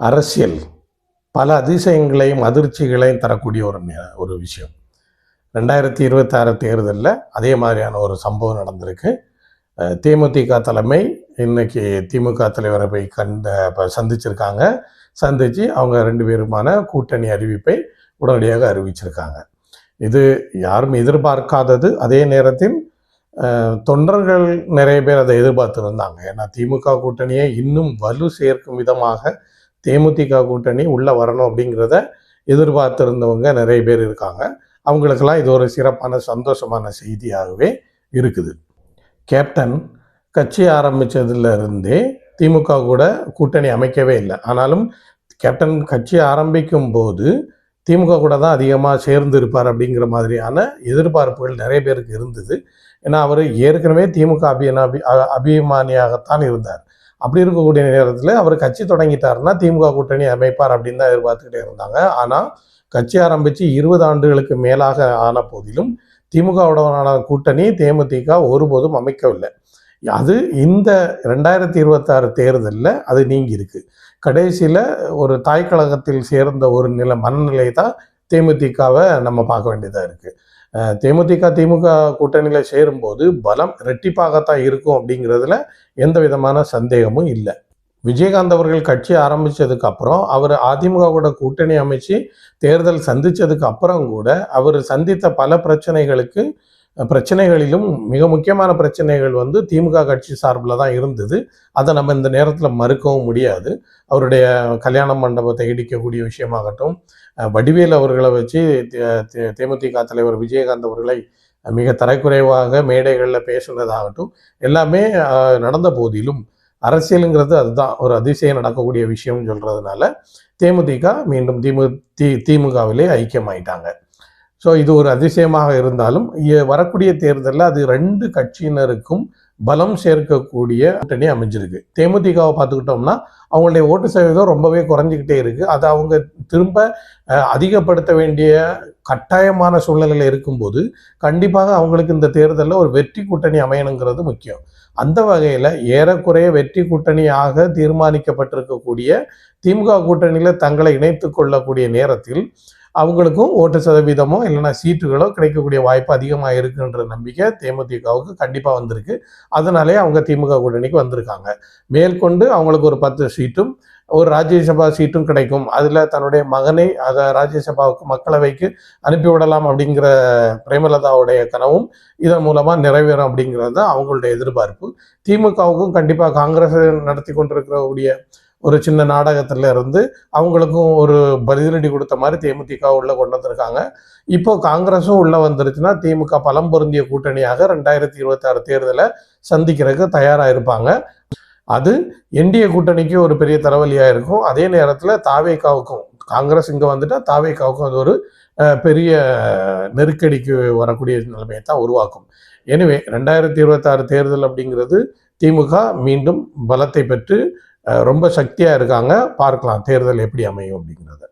அரசியல் பல அதிசயங்களையும் அதிர்ச்சிகளையும் தரக்கூடிய ஒரு விஷயம். 2026 தேர்தலில் அதே மாதிரியான ஒரு சம்பவம் நடந்திருக்கு. தேமுதிக தலைமை இன்னைக்கு திமுக தலைவரை போய் சந்திச்சிருக்காங்க. சந்தித்து அவங்க 2 பேருமான கூட்டணி அறிவிப்பை உடனடியாக அறிவிச்சிருக்காங்க. இது யாரும் எதிர்பார்க்காதது. அதே நேரத்தில் தொண்டர்கள் நிறைய பேர் அதை எதிர்பார்த்துருந்தாங்க. ஏன்னா திமுக கூட்டணியை இன்னும் வலு சேர்க்கும் விதமாக தேமுதிக கூட்டணி உள்ளே வரணும் அப்படிங்கிறத எதிர்பார்த்துருந்தவங்க நிறைய பேர் இருக்காங்க. அவங்களுக்கெல்லாம் இது ஒரு சிறப்பான சந்தோஷமான செய்தியாகவே இருக்குது. கேப்டன் கட்சி ஆரம்பித்ததுலேருந்தே திமுக கூட கூட்டணி அமைக்கவே இல்லை. ஆனாலும் கேப்டன் கட்சி ஆரம்பிக்கும் போது திமுக கூட தான் அதிகமாக சேர்ந்து இருப்பார் அப்படிங்கிற மாதிரியான எதிர்பார்ப்புகள் நிறைய பேருக்கு இருந்தது. ஏன்னா அவர் ஏற்கனவே திமுக அபிமானியாகத்தான் இருந்தார். அப்படி இருக்கக்கூடிய நேரத்தில் அவர் கட்சி தொடங்கிட்டாருன்னா திமுக கூட்டணி அமைப்பார் அப்படின்னு தான் எதிர்பார்த்துக்கிட்டே இருந்தாங்க. ஆனால் கட்சி ஆரம்பித்து 20 ஆண்டுகளுக்கு மேலாக ஆன போதிலும் திமுகவுடனான கூட்டணி தேமுதிக ஒருபோதும் அமைக்கவில்லை. அது இந்த 2026 தேர்தலில் அது நீங்கி இருக்கு. கடைசியில் ஒரு தாய் கழகத்தில் சேர்ந்த ஒரு மனநிலை தான் தேமுதிகவை நம்ம பார்க்க வேண்டியதாக இருக்குது. தேமுதிக திமுக கூட்டணியில் சேரும்போது பலம் ரெட்டிப்பாகத்தான் இருக்கும் அப்படிங்கிறதுல எந்த விதமான சந்தேகமும் இல்லை. விஜயகாந்த் அவர்கள் கட்சி ஆரம்பித்ததுக்கு அப்புறம் அவர் அதிமுக கூட கூட்டணி அமைச்சு தேர்தல் சந்தித்ததுக்கு அப்புறம் கூட அவர் சந்தித்த பல பிரச்சனைகளிலும் மிக முக்கியமான பிரச்சனைகள் திமுக கட்சி சார்பில் தான் இருந்தது. அதை நம்ம இந்த நேரத்தில் மறுக்கவும் முடியாது. அவருடைய கல்யாண மண்டபத்தை இடிக்கக்கூடிய விஷயமாகட்டும், வடிவேல் அவர்களை வச்சு தேமுதிக தலைவர் விஜயகாந்த் அவர்களை மிக தரைக்குறைவாக மேடைகளில் பேசுனதாகட்டும், எல்லாமே நடந்த போதிலும் அரசியலுங்கிறது அதுதான் ஒரு அதிசயம் நடக்கக்கூடிய விஷயம்னு சொல்கிறதுனால தேமுதிக மீண்டும் திமுகவிலே ஐக்கியமாயிட்டாங்க. ஸோ இது ஒரு அதிசயமாக இருந்தாலும் வரக்கூடிய தேர்தலில் அது 2 கட்சியினருக்கும் பலம் சேர்க்கக்கூடிய கூட்டணி அமைஞ்சிருக்கு. தேமுதிகவை பார்த்துக்கிட்டோம்னா அவங்களுடைய ஓட்டு சதவீதம் ரொம்பவே குறைஞ்சிக்கிட்டே இருக்குது. அதை அவங்க திரும்ப அதிகப்படுத்த வேண்டிய கட்டாயமான சூழ்நிலையில் இருக்கும்போது கண்டிப்பாக அவங்களுக்கு இந்த தேர்தலில் ஒரு வெற்றி கூட்டணி அமையணுங்கிறது முக்கியம். அந்த வகையில் ஏறக்குறைய வெற்றி கூட்டணியாக தீர்மானிக்கப்பட்டிருக்கக்கூடிய திமுக கூட்டணியில் தங்களை இணைத்து கொள்ளக்கூடிய நேரத்தில் அவங்களுக்கும் ஓட்டு சதவீதமோ இல்லைன்னா சீட்டுகளோ கிடைக்கக்கூடிய வாய்ப்பு அதிகமாக இருக்குன்ற நம்பிக்கை தேமுதிகவுக்கு கண்டிப்பாக வந்திருக்கு. அதனாலே அவங்க திமுக கூட்டணிக்கு வந்திருக்காங்க. மேற்கொண்டு அவங்களுக்கு ஒரு 10 சீட்டும் ஒரு ராஜ்யசபா சீட்டும் கிடைக்கும். அதில் தன்னுடைய மகனை அதை ராஜ்யசபாவுக்கு மக்களவைக்கு அனுப்பிவிடலாம் அப்படிங்கிற பிரேமலதாவுடைய கனவும் இதன் மூலமாக நிறைவேறும் அப்படிங்கிறது தான் அவங்களுடைய எதிர்பார்ப்பு. திமுகவுக்கும் கண்டிப்பாக காங்கிரஸ் நடத்தி கொண்டிருக்கக்கூடிய ஒரு சின்ன நாடகத்தில் இருந்து அவங்களுக்கும் ஒரு பதிலடி கொடுத்த மாதிரி தேமுதிக உள்ள கொண்டு வந்திருக்காங்க. இப்போ காங்கிரஸும் உள்ள வந்துருச்சுன்னா திமுக பலம் பொருந்திய கூட்டணியாக 2026 தேர்தலை சந்திக்கிறதுக்கு தயாராக இருப்பாங்க. அது என்டிஏ கூட்டணிக்கு ஒரு பெரிய தலைவலியாக இருக்கும். அதே நேரத்தில் தாவேகாவுக்கும், காங்கிரஸ் இங்கே வந்துட்டால் தாவேகாவுக்கும் அது ஒரு பெரிய நெருக்கடிக்கு வரக்கூடிய நிலைமையை தான் உருவாக்கும். எனவே 2026 தேர்தல் அப்படிங்கிறது திமுக மீண்டும் பலத்தை பெற்று ரொம்ப சக்தியாக இருக்காங்க. பார்க்கலாம் தேர்தல் எப்படி அமையும் அப்படிங்கிறத.